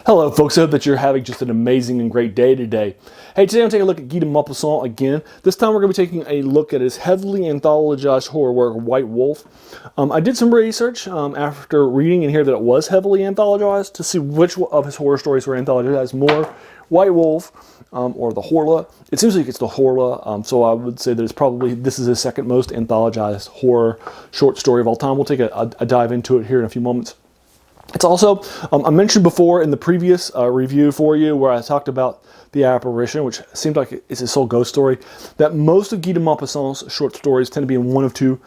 Hello folks, I hope that you're having just an amazing and great day today. Hey, today I'm taking a look at Guy de Maupassant again. This time we're going to be taking a look at his heavily anthologized horror work, White Wolf. I did some research after reading in here that it was heavily anthologized to see which of his horror stories were anthologized more. White Wolf or the Horla. It seems like it's the Horla, so I would say that it's probably, this is his second most anthologized horror short story of all time. We'll take a dive into it here in a few moments. It's also, I mentioned before in the previous review for you where I talked about The Apparition, which seemed like it's his sole ghost story, that most of Guy de Maupassant's short stories tend to be in one of two,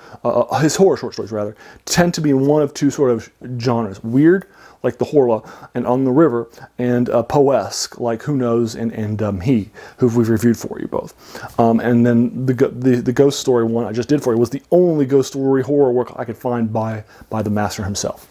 his horror short stories rather, tend to be in one of two sort of genres. Weird, like The Horla and On the River, and Poe-esque, like Who Knows and He, who we've reviewed for you both. And then the ghost story one I just did for you was the only ghost story horror work I could find by the master himself.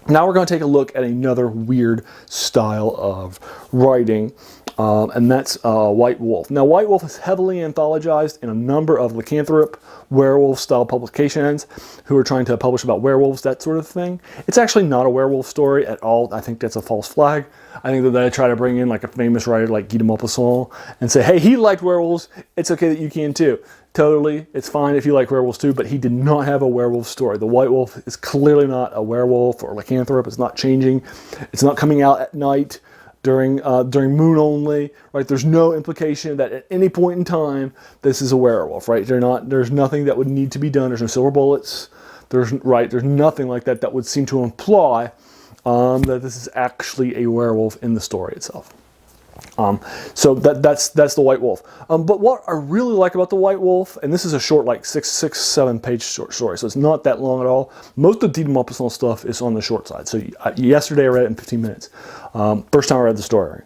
Now we're going to take a look at another weird style of writing, and that's White Wolf. Now, White Wolf is heavily anthologized in a number of lycanthrope, werewolf-style publications who are trying to publish about werewolves, that sort of thing. It's actually not a werewolf story at all. I think that's a false flag. I think that they try to bring in like a famous writer like Guy de Maupassant and say, hey, he liked werewolves. It's okay that you can too. Totally, it's fine if you like werewolves too, but he did not have a werewolf story. The White Wolf is clearly not a werewolf or lycanthrope. It's not changing. It's not coming out at night during moon only, right? There's no implication that at any point in time this is a werewolf, right? There's nothing that would need to be done. There's no silver bullets. There's nothing like that that would seem to imply that this is actually a werewolf in the story itself. So that's the White Wolf. But what I really like about the White Wolf, and this is a short, like 7 page short story, so it's not that long at all. Most of Guy de Maupassant stuff is on the short side. So yesterday I read it in 15 minutes. First time I read the story.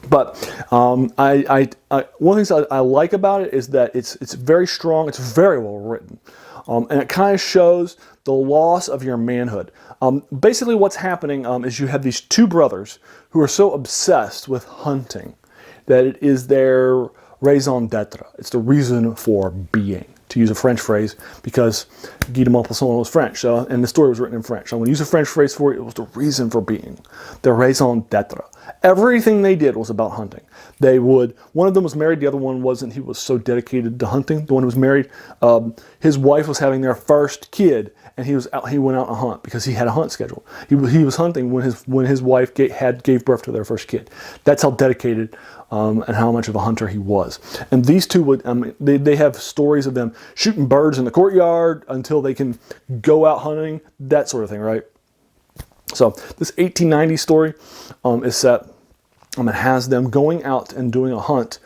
But one of the things I like about it is that it's very strong. It's very well written. And it kind of shows the loss of your manhood. Basically what's happening is you have these two brothers who are so obsessed with hunting that it is their raison d'etre. It's the reason for being, to use a French phrase, because Guy de Maupassant was French, and the story was written in French. So I'm going to use a French phrase for it. It was the reason for being, their raison d'etre. Everything they did was about hunting. One of them was married, the other one wasn't. He was so dedicated to hunting. The one who was married, his wife was having their first kid, and he went out to hunt because he had a hunt schedule. He was hunting when his wife gave birth to their first kid. That's how dedicated and how much of a hunter he was. And these two they have stories of them shooting birds in the courtyard until they can go out hunting, that sort of thing, right? So this 1890 story is set. It has them going out and doing a hunt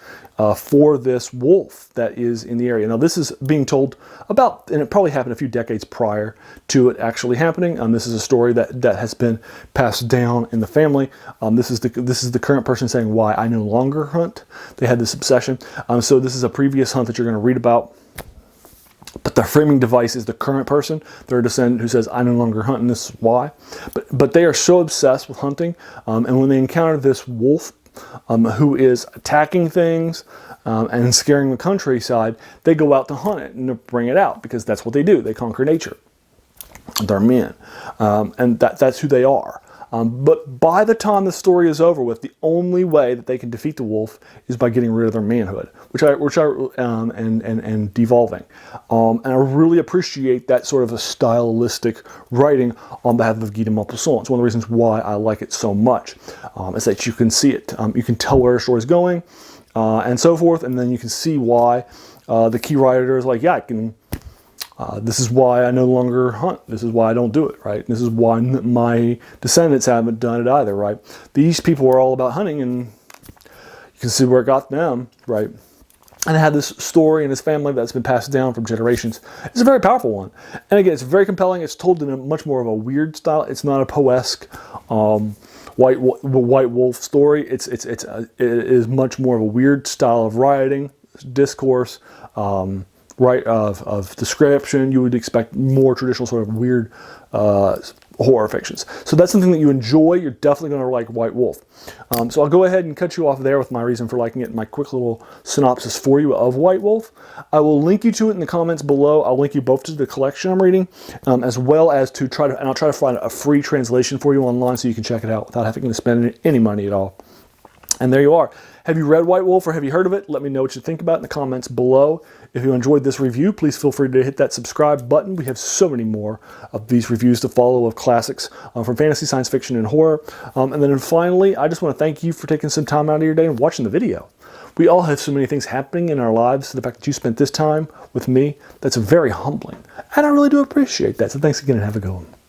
for this wolf that is in the area. Now this is being told about, and it probably happened a few decades prior to it actually happening. This is a story that has been passed down in the family. This is the current person saying why I no longer hunt. They had this obsession. So this is a previous hunt that you're going to read about. But the framing device is the current person, their descendant, who says, I no longer hunt, and this is why. But they are so obsessed with hunting, and when they encounter this wolf who is attacking things and scaring the countryside, they go out to hunt it and bring it out, because that's what they do. They conquer nature. They're men, and that's who they are. But by the time the story is over with, the only way that they can defeat the wolf is by getting rid of their manhood, and devolving. And I really appreciate that sort of a stylistic writing on behalf of Guy de Maupassant. It's one of the reasons why I like it so much, is that you can see it. You can tell where the story is going, and so forth, and then you can see why the key writer is like, yeah, I can. This is why I no longer hunt. This is why I don't do it, right? This is why my descendants haven't done it either, right? These people were all about hunting, and you can see where it got them, right? And it had this story in his family that's been passed down from generations. It's a very powerful one. And again, it's very compelling. It's told in a much more of a weird style. It's not a Poe-esque White Wolf story. It is much more of a weird style of writing, discourse, of description. You would expect more traditional sort of weird horror fictions. So that's something that you enjoy. You're definitely going to like White Wolf. So I'll go ahead and cut you off there with my reason for liking it and my quick little synopsis for you of White Wolf. I will link you to it in the comments below. I'll link you both to the collection I'm reading, as well as and I'll try to find a free translation for you online so you can check it out without having to spend any money at all. And there you are. Have you read White Wolf or have you heard of it? Let me know what you think about it in the comments below. If you enjoyed this review, please feel free to hit that subscribe button. We have so many more of these reviews to follow of classics from fantasy, science fiction, and horror. And then finally, I just want to thank you for taking some time out of your day and watching the video. We all have so many things happening in our lives. So the fact that you spent this time with me, that's very humbling. And I really do appreciate that. So thanks again and have a good one.